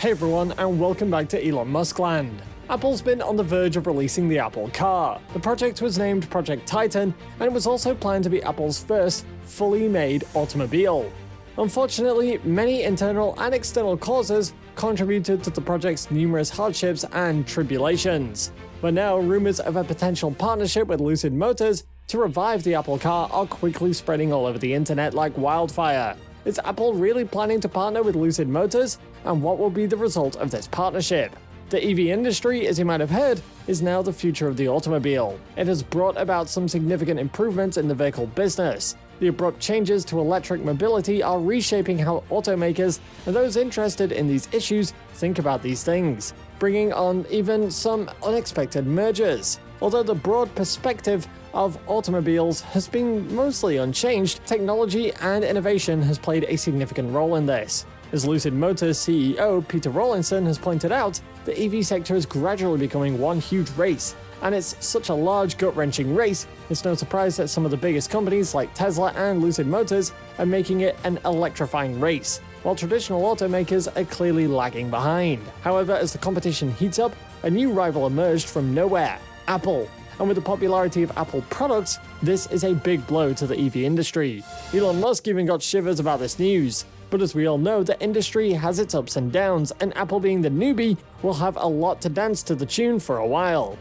Hey everyone, and welcome back to Elon Musk Land. Apple's been on the verge of releasing the Apple Car. The project was named Project Titan, and it was also planned to be Apple's first fully made automobile. Unfortunately, many internal and external causes contributed to the project's numerous hardships and tribulations. But now, rumors of a potential partnership with Lucid Motors to revive the Apple Car are quickly spreading all over the internet like wildfire. Is Apple really planning to partner with Lucid Motors? And what will be the result of this partnership? The EV industry, as you might have heard, is now the future of the automobile. It has brought about some significant improvements in the vehicle business. The abrupt changes to electric mobility are reshaping how automakers and those interested in these issues think about these things, bringing on even some unexpected mergers. Although the broad perspective of automobiles has been mostly unchanged, technology and innovation has played a significant role in this. As Lucid Motors CEO Peter Rawlinson has pointed out, the EV sector is gradually becoming one huge race, and it's such a large, gut-wrenching race, it's no surprise that some of the biggest companies like Tesla and Lucid Motors are making it an electrifying race, while traditional automakers are clearly lagging behind. However, as the competition heats up, a new rival emerged from nowhere: Apple. And with the popularity of Apple products, this is a big blow to the EV industry. Elon Musk even got shivers about this news. But as we all know, the industry has its ups and downs, and Apple being the newbie will have a lot to dance to the tune for a while.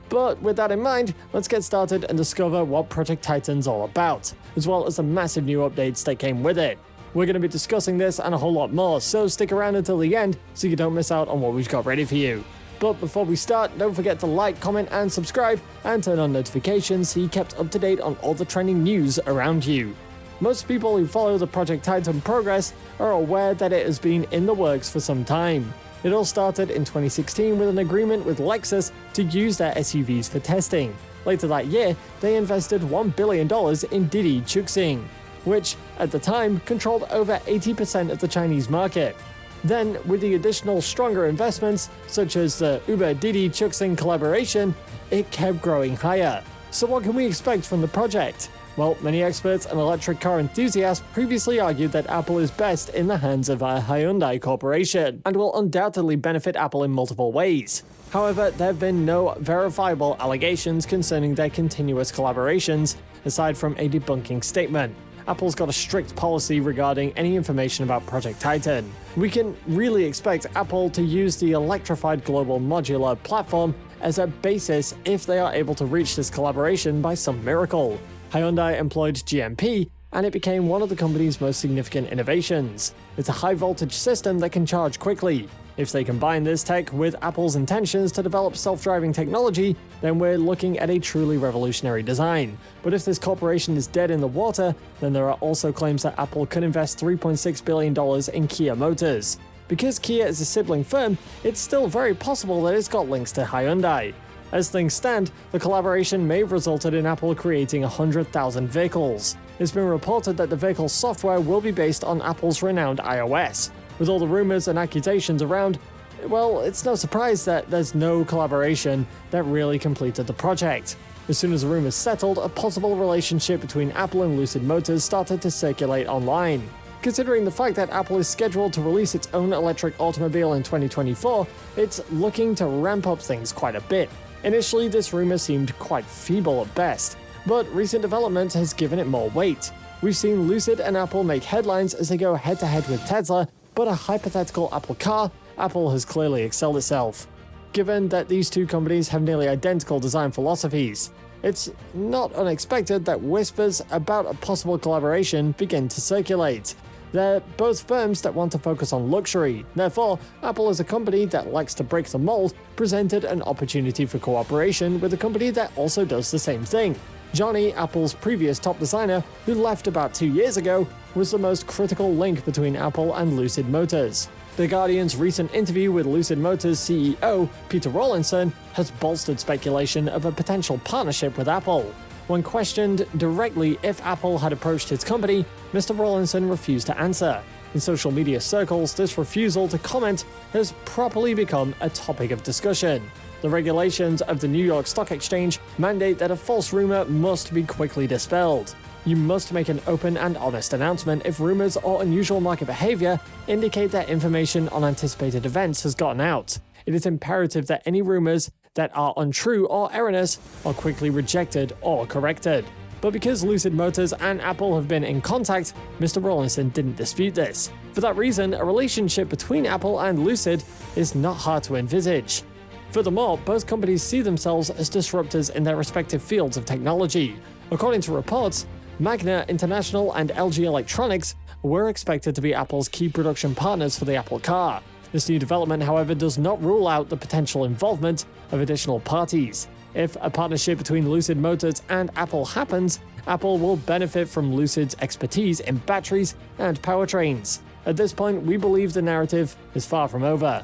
But with that in mind, let's get started and discover what Project Titan's all about, as well as the massive new updates that came with it. We're going to be discussing this and a whole lot more, so stick around until the end so you don't miss out on what we've got ready for you. But before we start, don't forget to like, comment, and subscribe, and turn on notifications so you're kept up to date on all the trending news around you. Most people who follow the Project Titan progress are aware that it has been in the works for some time. It all started in 2016 with an agreement with Lexus to use their SUVs for testing. Later that year, they invested $1 billion in Didi Chuxing, which, at the time, controlled over 80% of the Chinese market. Then, with the additional stronger investments, such as the Uber-Didi Chuxing collaboration, it kept growing higher. So what can we expect from the project? Well, many experts and electric car enthusiasts previously argued that Apple is best in the hands of a Hyundai corporation, and will undoubtedly benefit Apple in multiple ways. However, there have been no verifiable allegations concerning their continuous collaborations, aside from a debunking statement. Apple's got a strict policy regarding any information about Project Titan. We can really expect Apple to use the electrified global modular platform as a basis if they are able to reach this collaboration by some miracle. Hyundai employed GMP, and it became one of the company's most significant innovations. It's a high-voltage system that can charge quickly. If they combine this tech with Apple's intentions to develop self-driving technology, then we're looking at a truly revolutionary design. But if this corporation is dead in the water, then there are also claims that Apple could invest $3.6 billion in Kia Motors. Because Kia is a sibling firm, it's still very possible that it's got links to Hyundai. As things stand, the collaboration may have resulted in Apple creating 100,000 vehicles. It's been reported that the vehicle software will be based on Apple's renowned iOS. With all the rumors and accusations around, well, it's no surprise that there's no collaboration that really completed the project. As soon as the rumors settled, a possible relationship between Apple and Lucid Motors started to circulate online. Considering the fact that Apple is scheduled to release its own electric automobile in 2024, it's looking to ramp up things quite a bit. Initially, this rumor seemed quite feeble at best, but recent development has given it more weight. We've seen Lucid and Apple make headlines as they go head-to-head with Tesla, but a hypothetical Apple car, Apple has clearly excelled itself. Given that these two companies have nearly identical design philosophies, it's not unexpected that whispers about a possible collaboration begin to circulate. They're both firms that want to focus on luxury. Therefore, Apple as a company that likes to break the mold presented an opportunity for cooperation with a company that also does the same thing. Johnny, Apple's previous top designer, who left about 2 years ago, was the most critical link between Apple and Lucid Motors. The Guardian's recent interview with Lucid Motors CEO Peter Rawlinson has bolstered speculation of a potential partnership with Apple. When questioned directly if Apple had approached his company, Mr. Rawlinson refused to answer. In social media circles, this refusal to comment has properly become a topic of discussion. The regulations of the New York Stock Exchange mandate that a false rumor must be quickly dispelled. You must make an open and honest announcement if rumors or unusual market behavior indicate that information on anticipated events has gotten out. It is imperative that any rumors that are untrue or erroneous are quickly rejected or corrected. But because Lucid Motors and Apple have been in contact, Mr. Rawlinson didn't dispute this. For that reason, a relationship between Apple and Lucid is not hard to envisage. Furthermore, both companies see themselves as disruptors in their respective fields of technology. According to reports, Magna International and LG Electronics were expected to be Apple's key production partners for the Apple car. This new development, however, does not rule out the potential involvement of additional parties. If a partnership between Lucid Motors and Apple happens, Apple will benefit from Lucid's expertise in batteries and powertrains. At this point, we believe the narrative is far from over.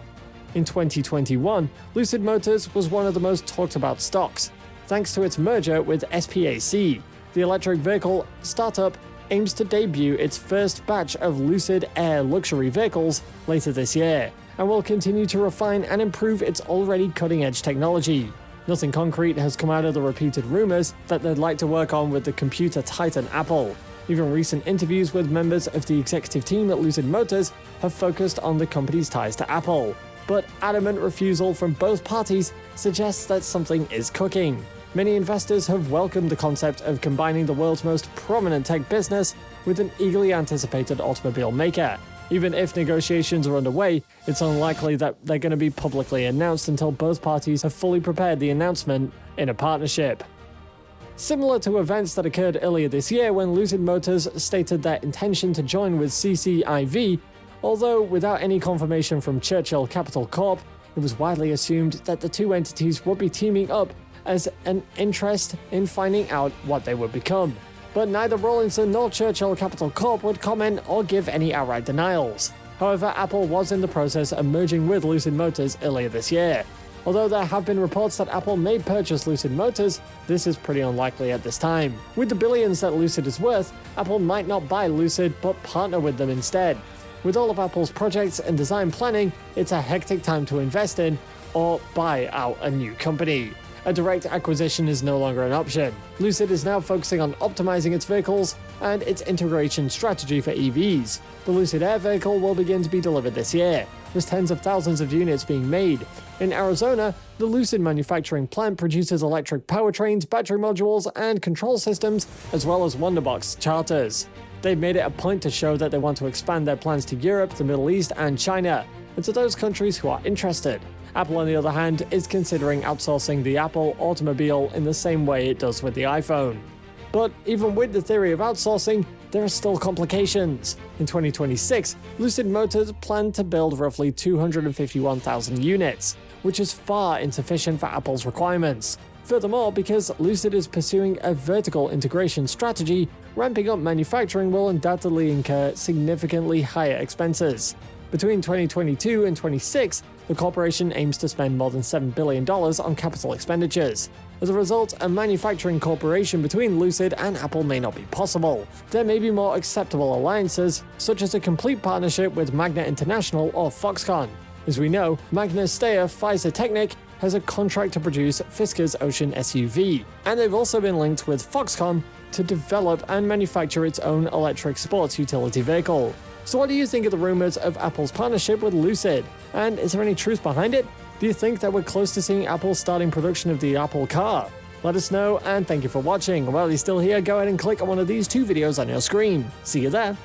In 2021, Lucid Motors was one of the most talked about stocks, thanks to its merger with SpaceX. The electric vehicle startup aims to debut its first batch of Lucid Air luxury vehicles later this year, and will continue to refine and improve its already cutting-edge technology. Nothing concrete has come out of the repeated rumors that they'd like to work on with the computer titan Apple. Even recent interviews with members of the executive team at Lucid Motors have focused on the company's ties to Apple. But adamant refusal from both parties suggests that something is cooking. Many investors have welcomed the concept of combining the world's most prominent tech business with an eagerly anticipated automobile maker. Even if negotiations are underway, it's unlikely that they're going to be publicly announced until both parties have fully prepared the announcement in a partnership. Similar to events that occurred earlier this year when Lucid Motors stated their intention to join with CCIV, although without any confirmation from Churchill Capital Corp, it was widely assumed that the two entities would be teaming up as an interest in finding out what they would become. But neither Rawlinson nor Churchill Capital Corp would comment or give any outright denials. However, Apple was in the process of merging with Lucid Motors earlier this year. Although there have been reports that Apple may purchase Lucid Motors, this is pretty unlikely at this time. With the billions that Lucid is worth, Apple might not buy Lucid but partner with them instead. With all of Apple's projects and design planning, it's a hectic time to invest in or buy out a new company. A direct acquisition is no longer an option. Lucid is now focusing on optimizing its vehicles and its integration strategy for EVs. The Lucid Air vehicle will begin to be delivered this year, with tens of thousands of units being made. In Arizona, the Lucid manufacturing plant produces electric powertrains, battery modules, and control systems, as well as Wonderbox charters. They've made it a point to show that they want to expand their plans to Europe, the Middle East, and China, and to those countries who are interested. Apple, on the other hand, is considering outsourcing the Apple automobile in the same way it does with the iPhone. But even with the theory of outsourcing, there are still complications. In 2026, Lucid Motors planned to build roughly 251,000 units, which is far insufficient for Apple's requirements. Furthermore, because Lucid is pursuing a vertical integration strategy, ramping up manufacturing will undoubtedly incur significantly higher expenses. Between 2022 and 26, the corporation aims to spend more than $7 billion on capital expenditures. As a result, a manufacturing corporation between Lucid and Apple may not be possible. There may be more acceptable alliances, such as a complete partnership with Magna International or Foxconn. As we know, Magna's stayer Pfizer Technic has a contract to produce Fisker's Ocean SUV, and they've also been linked with Foxconn to develop and manufacture its own electric sports utility vehicle. So what do you think of the rumors of Apple's partnership with Lucid? And is there any truth behind it? Do you think that we're close to seeing Apple starting production of the Apple car? Let us know, and thank you for watching. While you're still here, go ahead and click on one of these two videos on your screen. See you there.